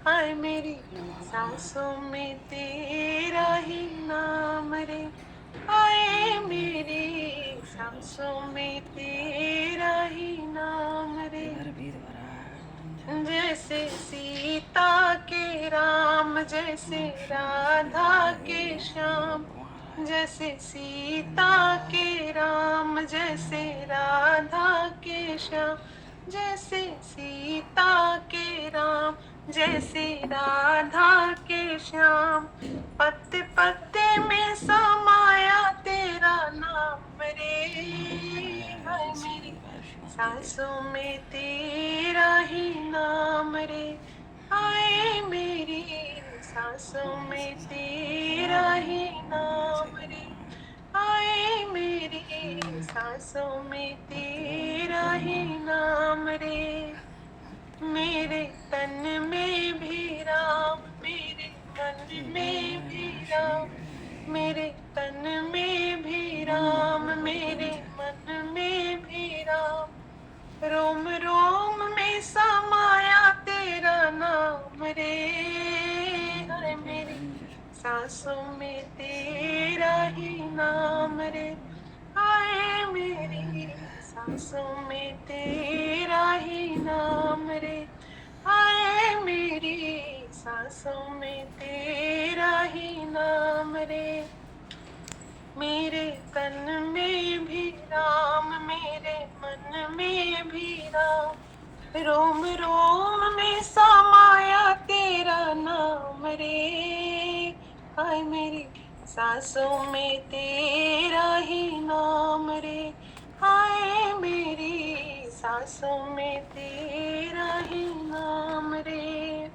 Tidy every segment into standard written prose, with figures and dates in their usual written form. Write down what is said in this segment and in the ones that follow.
हाय मेरी सांसों में तेरा ही नाम रे। हाय मेरी सांसों में तेरा ही नाम रे। जैसे सीता के राम, जैसे राधा के श्याम। जैसे सीता के राम, जैसे राधा के श्याम। जैसे सीता के राम, जैसे राधा के श्याम। पत्ते पत्ते में समाया तेरा नाम रे। हाय मेरी सांसों में तेरा ही नाम रे। हाय मेरी सांसों में तेरा ही नाम रे। हाय मेरी सांसों में तेरा ही नाम रे। मेरे तन में भी राम, मेरे मन में भी राम। मेरे तन में भी राम, मेरे मन में भी राम। रोम रोम में समाया तेरा नाम रे। हाय मेरी सांसों में तेरा ही नाम रे। हाय मेरी सांसों में तेरा ही नाम रे। हाय मेरी सांसों में तेरा ही नाम रे। मेरे तन में भी राम, मेरे मन में भी राम। रोम रोम में समाया तेरा नाम रे। हाय मेरी सांसों में तेरा ही नाम रे। हाय मेरी सांसों में तेरा ही नाम रे।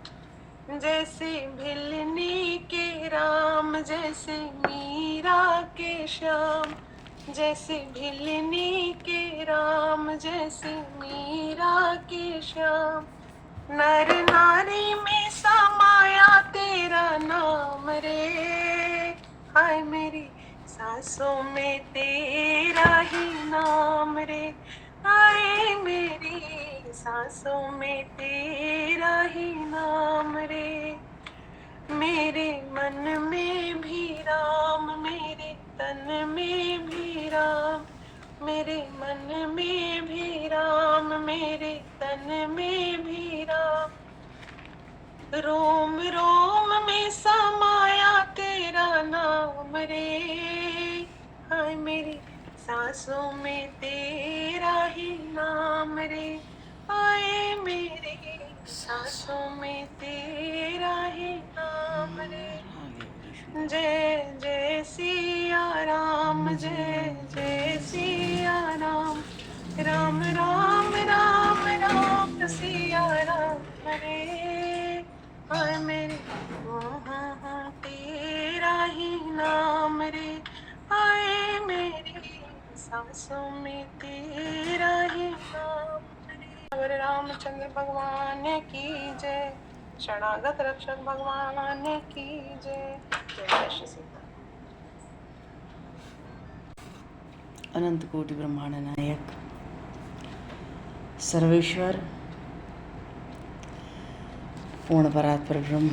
जैसे भिलनी के राम, जैसे मीरा के श्याम। जैसे भिलनी के राम, जैसे मीरा के श्याम। नर नारी में समाया तेरा नाम रे। हाय मेरी सांसों में तेरा ही नाम रे। हाय मेरी सांसों में तेरा ही नाम रे। मेरे मन में भी राम, मेरे तन में भी राम। मेरे मन में भी राम, मेरे तन में भी राम। रोम रोम में समाया तेरा नाम रे। हाय मेरी सांसों में तेरा ही नाम रे। हाय मेरी सांसों में तेरा ही नाम रे। जय जय सिया राम, जय जय सिया राम। राम राम राम राम सिया राम रे। हाय मेरे तेरा ही नाम रे। हाय मेरी सांसों में तेरा ही नाम रे। रामचंद्र भगवान की जय। शरणागत रक्षक भगवान की जय। जय श्री सीता। अनंत कोटि ब्रह्मांड नायक सर्वेश्वर पूर्ण परात्पर ब्रह्म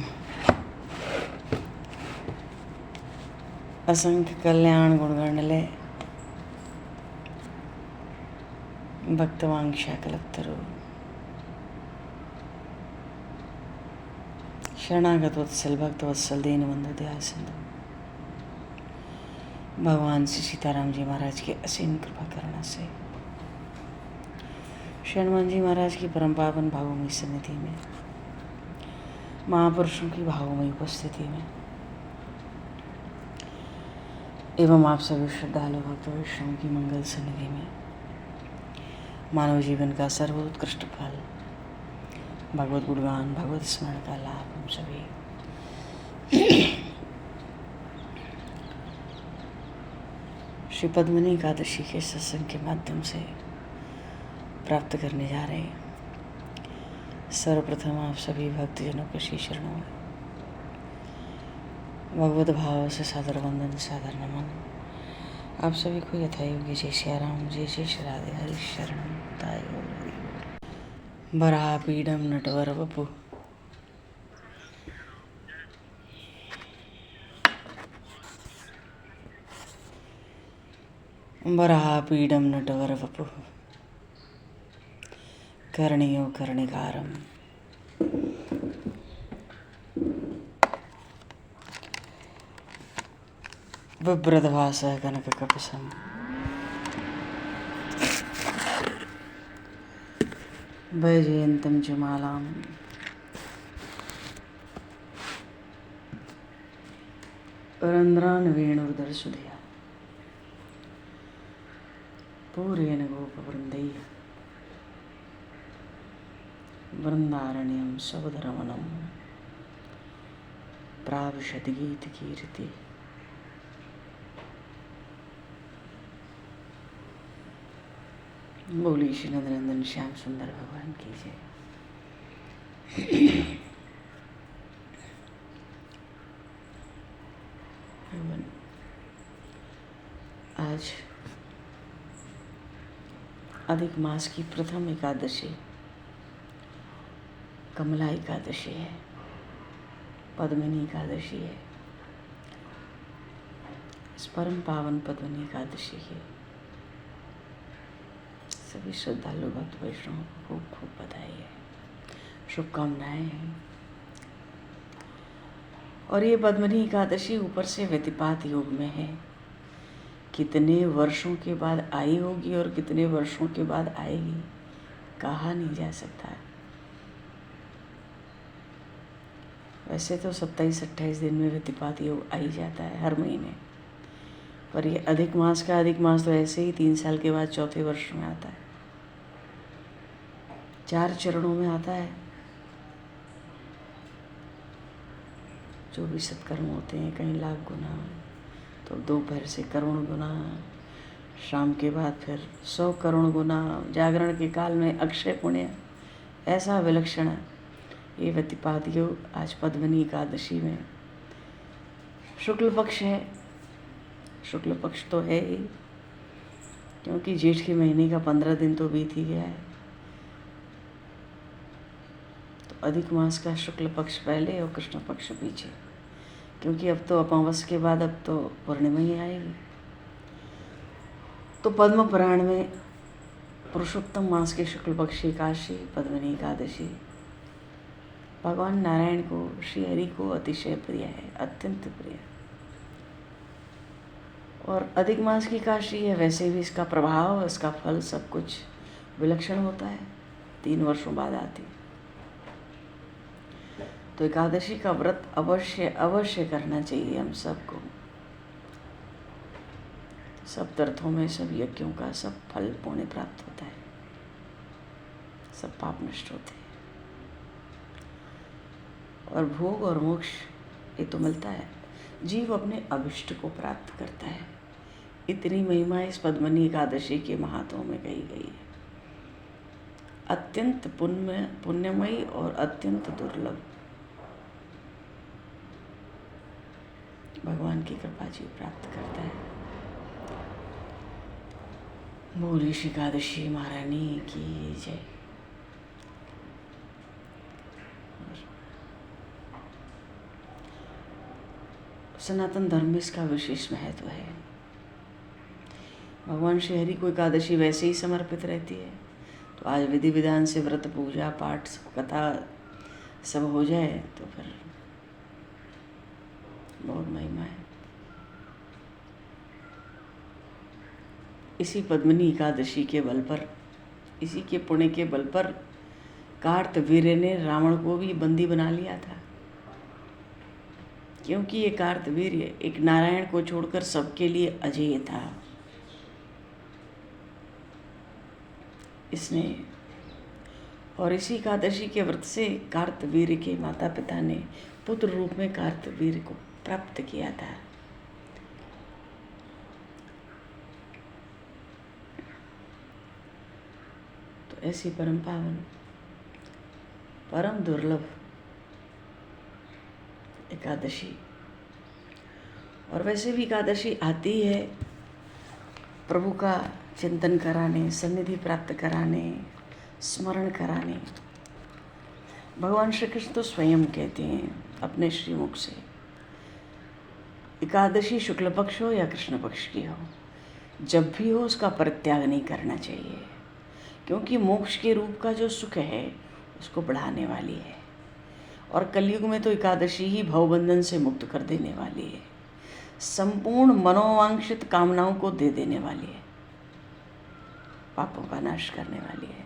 असंख्य कल्याण गुणगणले भक्तवांक्षा कल्पतरु शरणागत वत्सल भक्त वत्सल दीनबंधु दया सिंधु भगवान श्री सीताराम जी महाराज की असीम कृपा करुणा से श्री हनुमान जी महाराज की परम पावन भावमयी सन्निधि में महापुरुषों की भावमयी उपस्थिति में एवं आप सभी श्रद्धालु भक्त वैष्णव की मंगल सन्निधि में मानव जीवन का सर्वोत्कृष्ट फल भगवत गुणगान भगवत स्मरण का लाभ हम सभी श्री पद्मिनी एकादशी के सत्संग के माध्यम से प्राप्त करने जा रहे हैं। सर्वप्रथम आप सभी भक्तजनों को श्री चरणों में भगवत भाव से सादर वंदन सादर नमन। आप सभी को यथायोग्य जय श्री राम जय जय श्री राधे हरि शरण ताय। वराह पीडम नटवर वपु वराहपीडं नटवरवपुः कर्णियो कर्णिकारं बिभ्रद्भासः कनककपिशं वैजयन्तं च मालां रन्ध्रान् वेणुर्दर्शुधिया पूरेण गोपवृन्दैः वृन्दारण्यं सवधरमणं प्राविशति गीतकीर्ति। बोली श्री नंदनंदन श्याम सुंदर भगवान की जय। आज अधिक मास की प्रथम एकादशी कमला एकादशी है, पद्मिनी एकादशी है। इस परम पावन पद्मिनी एकादशी की सभी श्रद्धालु भक्त वैष्णवों को खूब खूब बधाई है, शुभकामनाएं हैं। और ये पद्मिनी एकादशी ऊपर से व्यतिपात योग में है। कितने वर्षों के बाद आई होगी और कितने वर्षों के बाद आएगी कहा नहीं जा सकता। वैसे तो 27-28 दिन में व्यतिपात योग आ ही जाता है हर महीने, पर ये अधिक मास का अधिक मास तो ऐसे ही 3 साल के बाद चौथे वर्ष में आता है। 4 चरणों में आता है। जो भी सत्कर्म होते हैं कहीं लाख गुना, तो दोपहर से करोड़ गुना, शाम के बाद फिर 100 करोड़ गुना, जागरण के काल में अक्षय पुण्य, ऐसा विलक्षण ये व्यतिपात योग आज पद्मिनी एकादशी में शुक्ल पक्ष है। शुक्ल पक्ष तो है ही, क्योंकि जेठ के महीने का 15 दिन तो बीत ही गया है। तो अधिक मास का शुक्ल पक्ष पहले और कृष्ण पक्ष पीछे, क्योंकि अब तो अमावस के बाद अब तो पूर्णिमा ही आएगी। तो पद्म पुराण में पुरुषोत्तम मास के शुक्ल पक्ष एकादशी पद्मिनी एकादशी भगवान नारायण को, श्री हरि को अतिशय प्रिय है, अत्यंत प्रिय। और अधिक मास की एकादशी है, वैसे भी इसका प्रभाव, इसका फल सब कुछ विलक्षण होता है। 3 वर्षों बाद आती है। तो एकादशी का व्रत अवश्य अवश्य करना चाहिए हम सबको। सब तीर्थों में, सब यज्ञों का सब फल पुण्य प्राप्त होता है, सब पाप नष्ट होते हैं और भोग और मोक्ष ये तो मिलता है। जीव अपने अभिष्ट को प्राप्त करता है। इतनी महिमा इस पद्मिनी एकादशी के महात्मों में कही गई है। अत्यंत पुण्यमयी और अत्यंत दुर्लभ। भगवान की कृपा जीव प्राप्त करता है। बोली श्री एकादशी महारानी की जय। सनातन धर्म में इसका विशेष महत्व है। भगवान श्री हरि को एकादशी वैसे ही समर्पित रहती है। तो आज विधि विधान से व्रत पूजा पाठ कथा सब हो जाए तो फिर बहुत महिमा है। इसी पद्मिनी एकादशी के बल पर, इसी के पुण्य के बल पर कार्तवीर्य ने रावण को भी बंदी बना लिया था। क्योंकि ये कार्तवीर्य एक नारायण को छोड़कर सबके लिए अजेय था। इसने और इसी एकादशी के व्रत से कार्तवीर्य के माता पिता ने पुत्र रूप में कार्तवीर्य को प्राप्त किया था। तो ऐसी परम पावन, परम दुर्लभ एकादशी। और वैसे भी एकादशी आती है प्रभु का चिंतन कराने, सन्निधि प्राप्त कराने, स्मरण कराने। भगवान श्री कृष्ण तो स्वयं कहते हैं अपने श्रीमुख से, एकादशी शुक्ल पक्ष हो या कृष्ण पक्ष की हो, जब भी हो उसका परित्याग नहीं करना चाहिए, क्योंकि मोक्ष के रूप का जो सुख है उसको बढ़ाने वाली है। और कलयुग में तो एकादशी ही भवबंधन से मुक्त कर देने वाली है, संपूर्ण मनोवांछित कामनाओं को दे देने वाली है, पापों का नाश करने वाली है।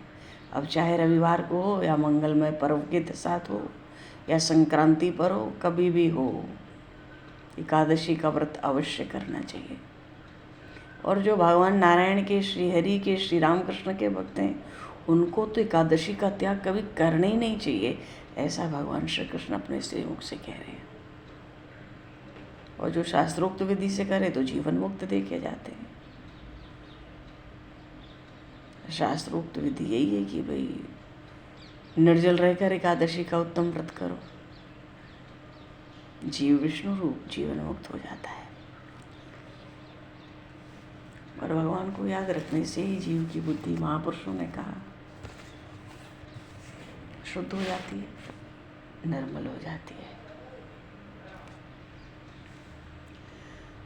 अब चाहे रविवार को हो या मंगलमय पर्व के साथ हो या संक्रांति पर हो, कभी भी हो, एकादशी का व्रत अवश्य करना चाहिए। और जो भगवान नारायण के, श्री हरि के, श्री रामकृष्ण के भक्त हैं, उनको तो एकादशी का त्याग कभी करना ही नहीं चाहिए, ऐसा भगवान श्री कृष्ण अपने श्रीमुख से कह रहे हैं। और जो शास्त्रोक्त विधि से करे तो जीवन मुक्त देखे जाते हैं। शास्त्रोक्त विधि यही है कि भाई निर्जल रहकर एकादशी का उत्तम व्रत करो, जीव विष्णु रूप जीवन मुक्त हो जाता है। और भगवान को याद रखने से ही जीव की बुद्धि, महापुरुषों ने कहा, शुद्ध हो जाती है, निर्मल हो जाती है।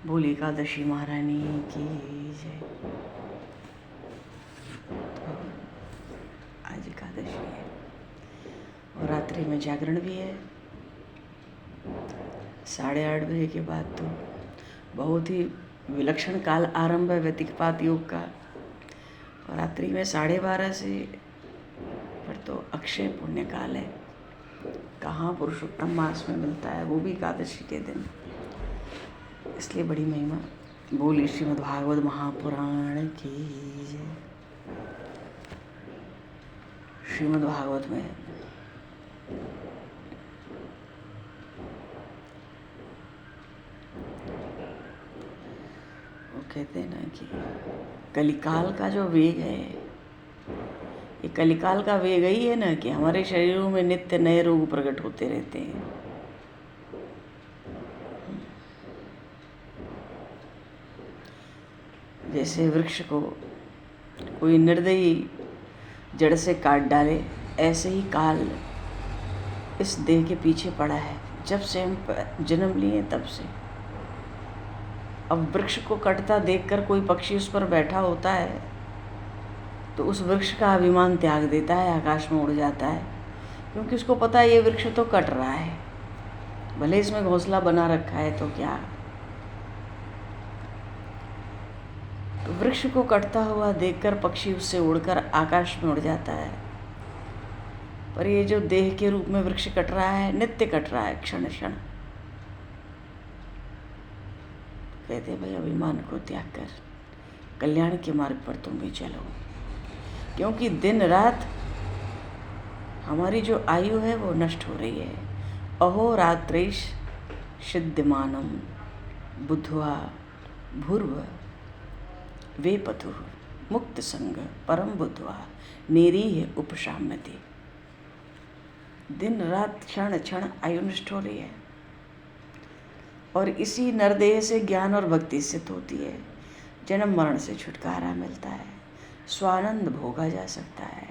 बोली एकादशी महारानी की जय। तो आज एकादशी है और रात्रि में जागरण भी है। 8:30 बजे के बाद तो बहुत ही विलक्षण काल आरंभ है व्यतिपात योग का। और रात्रि में 12:30 से फिर तो अक्षय पुण्य काल है। कहाँ पुरुषोत्तम मास में मिलता है, वो भी एकादशी के दिन, इसलिए बड़ी महिमा। बोली श्रीमद् भागवत महापुराण की जय। श्रीमद् भागवत में वो कहते हैं ना कि कलिकाल का जो वेग है, ये कलिकाल का वेग ही है ना कि हमारे शरीरों में नित्य नए रोग प्रकट होते रहते हैं। जैसे वृक्ष को कोई निर्दयी जड़ से काट डाले, ऐसे ही काल इस देह के पीछे पड़ा है, जब से हम जन्म लिए तब से। अब वृक्ष को कटता देखकर कोई पक्षी उस पर बैठा होता है तो उस वृक्ष का अभिमान त्याग देता है, आकाश में उड़ जाता है, क्योंकि उसको पता है ये वृक्ष तो कट रहा है, भले इसमें घोंसला बना रखा है तो क्या। तो वृक्ष को कटता हुआ देखकर पक्षी उससे उड़कर आकाश में उड़ जाता है। पर ये जो देह के रूप में वृक्ष कट रहा है, नित्य कट रहा है, क्षण क्षण। कहते भाई अभिमान को त्याग कर कल्याण के मार्ग पर तुम भी चलो, क्योंकि दिन रात हमारी जो आयु है वो नष्ट हो रही है। अहो रात्रिश सिद्धमानम बुद्ध्वा भूर्व वे पथु मुक्त संग परम बुद्ध्वा निरीह उपशाम्यति। दिन रात क्षण क्षण आयु नष्ट हो रही है और इसी नरदेह से ज्ञान और भक्ति सिद्ध होती है। जन्म मरण से छुटकारा मिलता है, स्वानंद भोगा जा सकता है।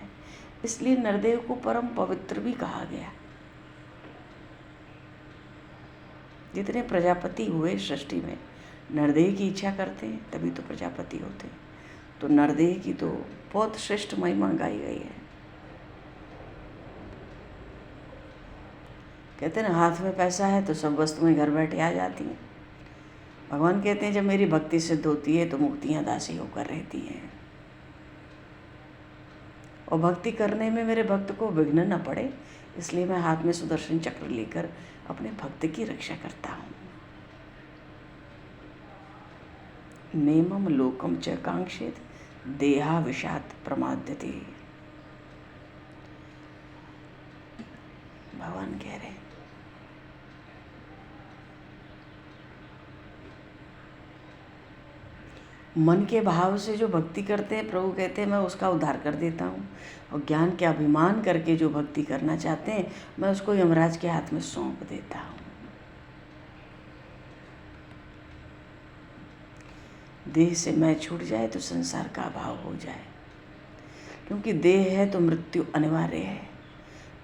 इसलिए नरदेह को परम पवित्र भी कहा गया। जितने प्रजापति हुए सृष्टि में नरदेह की इच्छा करते हैं तभी तो प्रजापति होते हैं। तो नरदेह की तो बहुत श्रेष्ठ महिमा गाई गई है। कहते हैं ना, हाथ में पैसा है तो सब वस्तुएं घर बैठे आ जाती हैं। भगवान कहते हैं जब मेरी भक्ति सिद्ध होती है तो मुक्तियां दासी होकर रहती हैं, और भक्ति करने में मेरे भक्त को विघ्न न पड़े, इसलिए मैं हाथ में सुदर्शन चक्र लेकर अपने भक्त की रक्षा करता हूँ। नेमम लोकम च कांक्षेत देहा विषात प्रमाद्यते। भगवान कह रहे हैं मन के भाव से जो भक्ति करते हैं, प्रभु कहते हैं मैं उसका उद्धार कर देता हूँ। और ज्ञान के अभिमान करके जो भक्ति करना चाहते हैं, मैं उसको यमराज के हाथ में सौंप देता हूँ। देह से मैं छूट जाए तो संसार का अभाव हो जाए, क्योंकि देह है तो मृत्यु अनिवार्य है,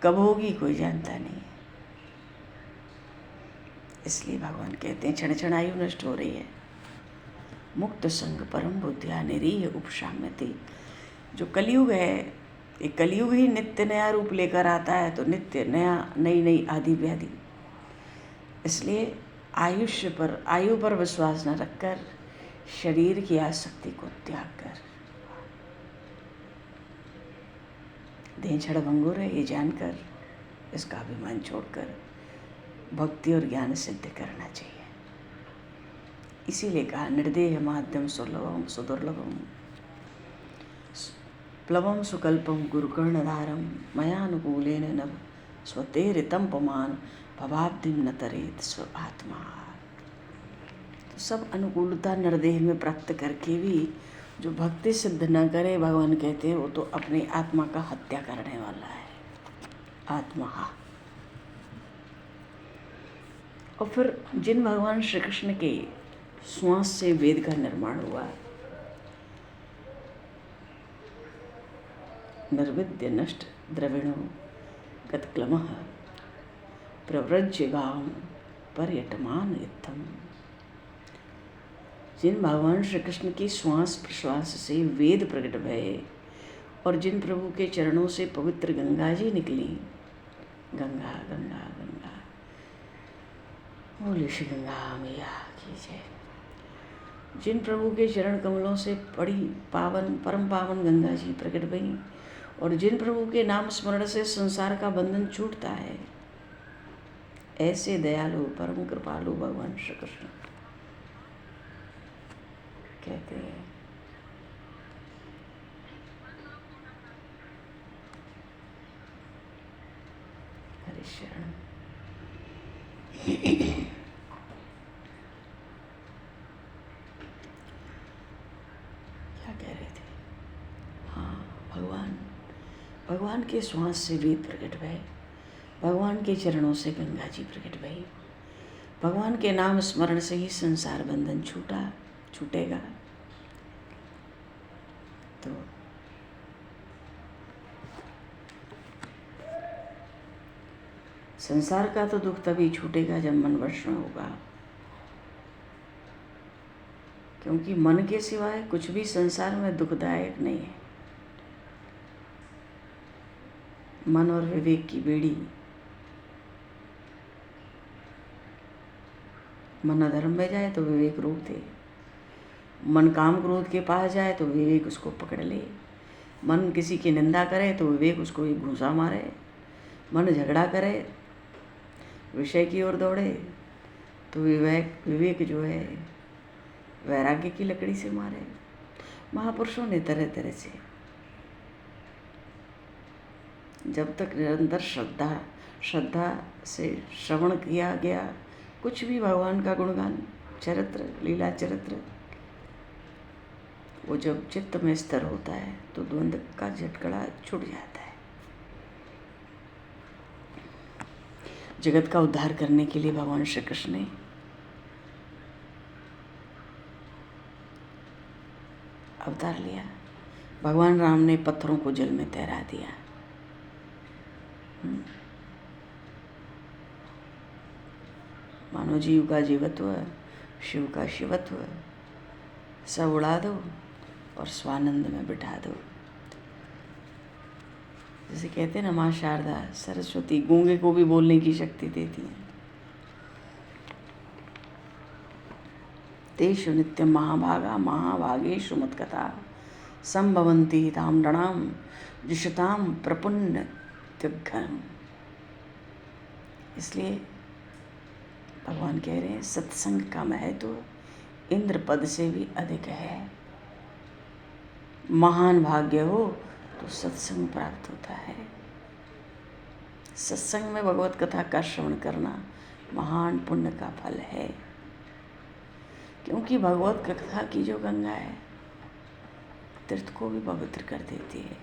कब होगी कोई जानता नहीं। इसलिए भगवान कहते हैं क्षण क्षण आयु नष्ट हो रही है, मुक्त संग परम बुद्धिया निरीह उपशाम्यते। जो कलयुग है, ये कलयुग ही नित्य नया रूप लेकर आता है, तो नित्य नया नई नई आदि व्याधि। इसलिए आयु पर विश्वास न रखकर शरीर की आसक्ति को त्याग कर, देह छड़ भंगुर है ये जानकर इसका अभिमान छोड़कर भक्ति और ज्ञान सिद्ध करना चाहिए। इसीलिए कहा निर्देह माध्यम सुलभम सुदुर्लभम प्लवम सुकल्पम गुरुकर्णधारम मयानुकूलेन नभ स्वतेरितम पमान भवाब्धिम न तरेत स्व आत्मा। तो सब अनुकूलता निर्देह में प्राप्त करके भी जो भक्ति सिद्ध न करे, भगवान कहते हैं वो तो अपनी आत्मा का हत्या करने वाला है। आत्मा। और फिर जिन भगवान श्री कृष्ण के श्वास से वेद का निर्माण हुआ, निर्विद्य नष्ट द्रविणो गतक्लमः प्रव्रज्य गाम पर्यटमान युद्धम। जिन भगवान श्री कृष्ण की श्वास प्रश्वास से वेद प्रकट भये और जिन प्रभु के चरणों से पवित्र गंगा जी निकली, गंगा गंगा गंगा बोले श्री गंगा मैया की जय। जिन प्रभु के चरण कमलों से पड़ी पावन परम पावन गंगा जी प्रकट भई और जिन प्रभु के नाम स्मरण से संसार का बंधन छूटता है, ऐसे दयालु परम कृपालु भगवान श्री कृष्ण कहते हैं। हरि शरण। क्या कह रहे थे? हाँ, भगवान के श्वास से वेद प्रकट भये, भगवान के चरणों से गंगा जी प्रकट भई, भगवान के नाम स्मरण से ही संसार बंधन छूटेगा। तो संसार का तो दुख तभी छूटेगा जब मन वश में होगा, क्योंकि मन के सिवाय कुछ भी संसार में दुखदायक नहीं है। मन और विवेक की बेड़ी, मन अधर्म में जाए तो विवेक रोक दे, मन काम क्रोध के पास जाए तो विवेक उसको पकड़ ले, मन किसी की निंदा करे तो विवेक उसको एक घूंसा मारे, मन झगड़ा करे विषय की ओर दौड़े तो विवेक जो है वैराग्य की लकड़ी से मारे। महापुरुषों ने तरह तरह से, जब तक निरंतर श्रद्धा से श्रवण किया गया, कुछ भी भगवान का गुणगान चरित्र लीला चरित्र, वो जब चित्त में स्थिर होता है तो द्वंद्व का झटकड़ा छूट जाता है। जगत का उद्धार करने के लिए भगवान श्री कृष्ण ने अवतार लिया। भगवान राम ने पत्थरों को जल में तैरा दिया। मानव जीव का जीवत्व, शिव का शिवत्व सब उड़ा दो और स्वानंद में बिठा दो। जैसे कहते हैं ना, माँ शारदा सरस्वती गूंगे को भी बोलने की शक्ति देती है। तेषु नित्यं महाभागा महाभागेषु मत्कथा संभवन्ति ताम्रणाम जुषताम प्रपुन्न त्यघ्नम्। इसलिए भगवान कह रहे हैं सत्संग का महत्व इंद्र पद से भी अधिक है। महान भाग्य हो तो सत्संग प्राप्त होता है। सत्संग में भगवत कथा का श्रवण करना महान पुण्य का फल है, क्योंकि भगवत कथा की जो गंगा है तीर्थ को भी पवित्र कर देती है,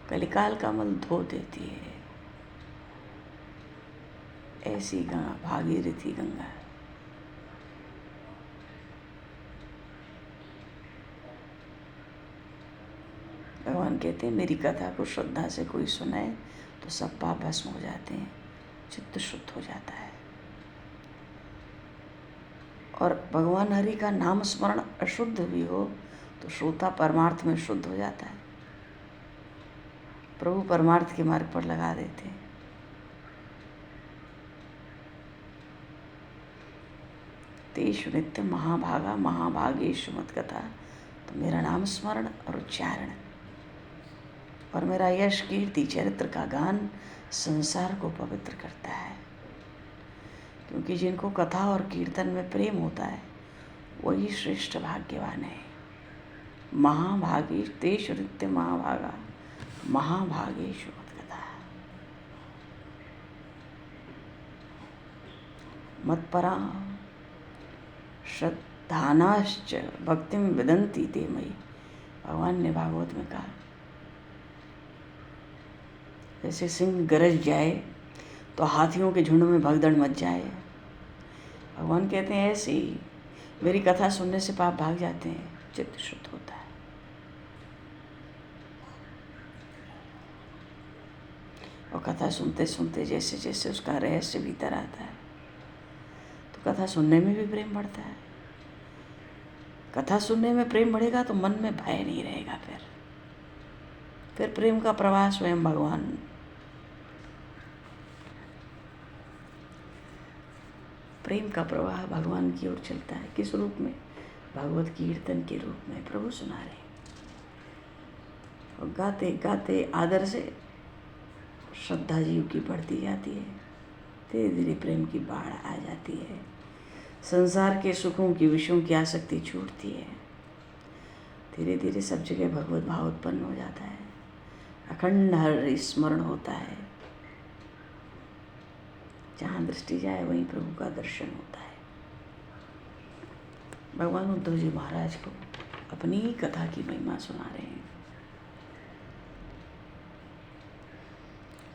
कलिकाल का मल धो देती है। ऐसी गंगा भागीरथी गंगा। भगवान कहते हैं मेरी कथा को श्रद्धा से कोई सुनाए तो सब पाप भस्म हो जाते हैं, चित्त शुद्ध हो जाता है और भगवान हरि का नाम स्मरण अशुद्ध भी हो तो श्रोता परमार्थ में शुद्ध हो जाता है, प्रभु परमार्थ के मार्ग पर लगा देते हैं। तेषु नित्य महाभागा महाभागेषु मत कथा, तो मेरा नाम स्मरण और उच्चारण और मेरा यश कीर्ति चरित्र का गान संसार को पवित्र करता है, क्योंकि जिनको कथा और कीर्तन में प्रेम होता है वही श्रेष्ठ भाग्यवान है। महाभागे तेषु नित्य महाभागा महाभागेषु मत कथा, मत्परा श्रद्धानाश्च भक्तिम विदन्ति ते मयि। भगवान ने भागवत में कहा, जैसे सिंह गरज जाए तो हाथियों के झुंड में भगदड़ मच जाए, भगवान कहते हैं ऐसे ही मेरी कथा सुनने से पाप भाग जाते हैं, चित्त शुद्ध होता है। और कथा सुनते सुनते जैसे जैसे उसका रहस्य भीतर आता है तो कथा सुनने में भी प्रेम बढ़ता है। कथा सुनने में प्रेम बढ़ेगा तो मन में भय नहीं रहेगा। फिर प्रेम का प्रवाह स्वयं भगवान, प्रेम का प्रवाह भगवान की ओर चलता है। किस रूप में? भागवत कीर्तन के रूप में प्रभु सुना रहे हैं। और गाते गाते आदर से श्रद्धा जीव की बढ़ती जाती है, धीरे धीरे प्रेम की बाढ़ आ जाती है, संसार के सुखों की विषयों की आसक्ति छूटती है, धीरे धीरे सब जगह भगवत भाव उत्पन्न हो जाता है, अखंड हरि स्मरण होता है। जहाँ दृष्टि जाए वहीं प्रभु का दर्शन होता है। भगवान उद्धव जी महाराज को अपनी ही कथा की महिमा सुना रहे हैं।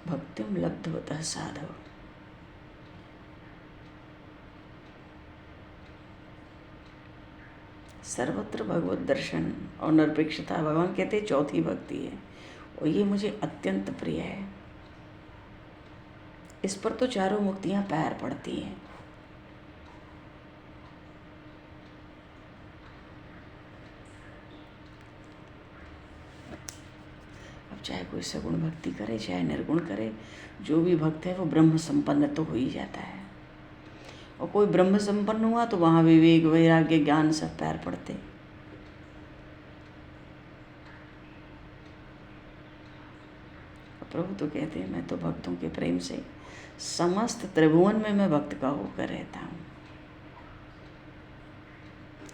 भक्तिम लब्धवतः साधव, सर्वत्र भगवत दर्शन और निरपेक्षता। भगवान कहते चौथी भक्ति है और ये मुझे अत्यंत प्रिय है। इस पर तो चारों मुक्तियां पैर पड़ती हैं। अब चाहे कोई सगुण भक्ति करे चाहे निर्गुण करे, जो भी भक्त है वो ब्रह्म संपन्न तो हो ही जाता है। और कोई ब्रह्म संपन्न हुआ तो वहाँ विवेक वैराग्य ज्ञान सब पैर पड़ते। प्रभु तो कहते हैं मैं तो भक्तों के प्रेम से समस्त त्रिभुवन में मैं भक्त का होकर रहता हूँ।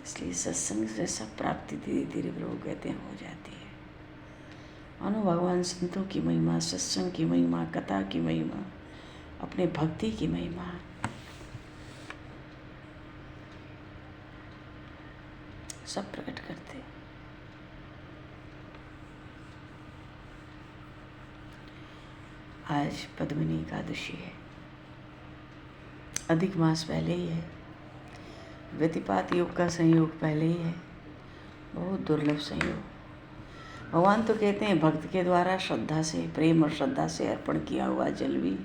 इसलिए सत्संग से सब प्राप्ति धीरे धीरे प्रभु कहते हैं हो जाती है। मानो भगवान संतों की महिमा, सत्संग की महिमा, कथा की महिमा, अपने भक्ति की महिमा सब प्रकट करते। आज पद्मिनी एकादशी है, अधिक मास पहले ही है, व्यतिपात योग का संयोग पहले ही है, बहुत दुर्लभ संयोग। भगवान तो कहते हैं भक्त के द्वारा श्रद्धा से, प्रेम और श्रद्धा से अर्पण किया हुआ जल भी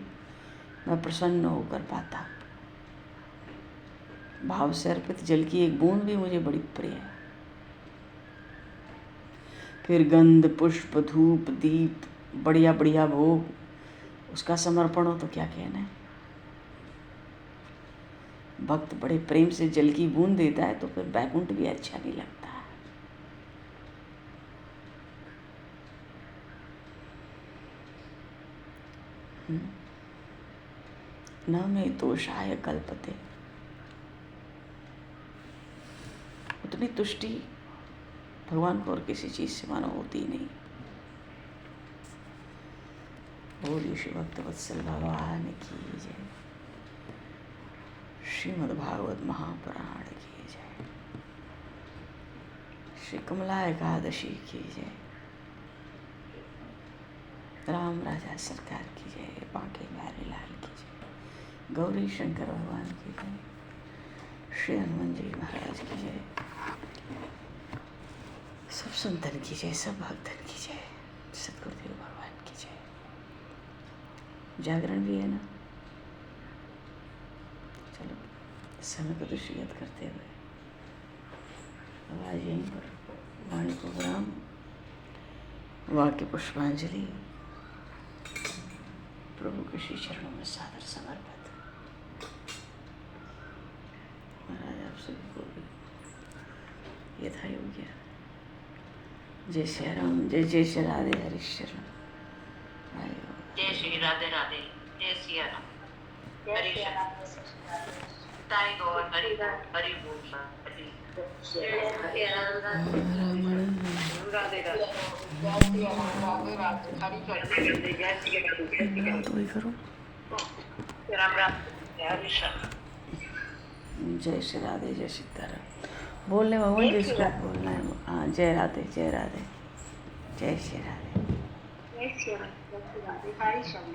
मैं प्रसन्न होकर पाता। भाव से अर्पित जल की एक बूंद भी मुझे बड़ी प्रिय है। फिर गंध, पुष्प, धूप, दीप, बढ़िया बढ़िया भोग, उसका समर्पण हो तो क्या कहना है। भक्त बड़े प्रेम से जल की बूंद देता है तो फिर बैकुंठ भी अच्छा नहीं लगता। न मे दोषाय कल्पते, उतनी तुष्टि भगवान को और किसी चीज से मानो होती नहीं। बोलिए श्री भक्त वत्सल भगवान की जय, श्रीमद् भागवत महापुराण की जय, श्री कमला एकादशी की जय, राम राजा सरकार की जय, बांके बिहारी लाल की जय, गौरी शंकर भगवान की जय, श्री हनुमान जी महाराज की जय, सब संतन की जय, सब भक्तन की जय, सतगुरुदेव भगवान की जय। जागरण भी है ना, चलो समय को दुष्यत करते हुए अब आज यहीं पर वाणी को विराम, वाक्य पुष्पांजलि प्रभु के श्री चरणों में सादर समर्पित। महाराज आप सभी को भी यथा योग्य जय श्री राम, जय जय श्री राधे हरीश्वरण। जय श्री राधे राधे, जय सिया राम, हरि ताई गौर हरि बोल, हरि बोल, हरि राधे राधे, वही करो। राम राम, हरि श्याम। जय श्री राधे, जय सीताराम बोलने भगवान जिसको बोलना है। हाँ, जय राधे, जय राधे, जय श्री राधे। जय श्री राधे, हरि श्याम।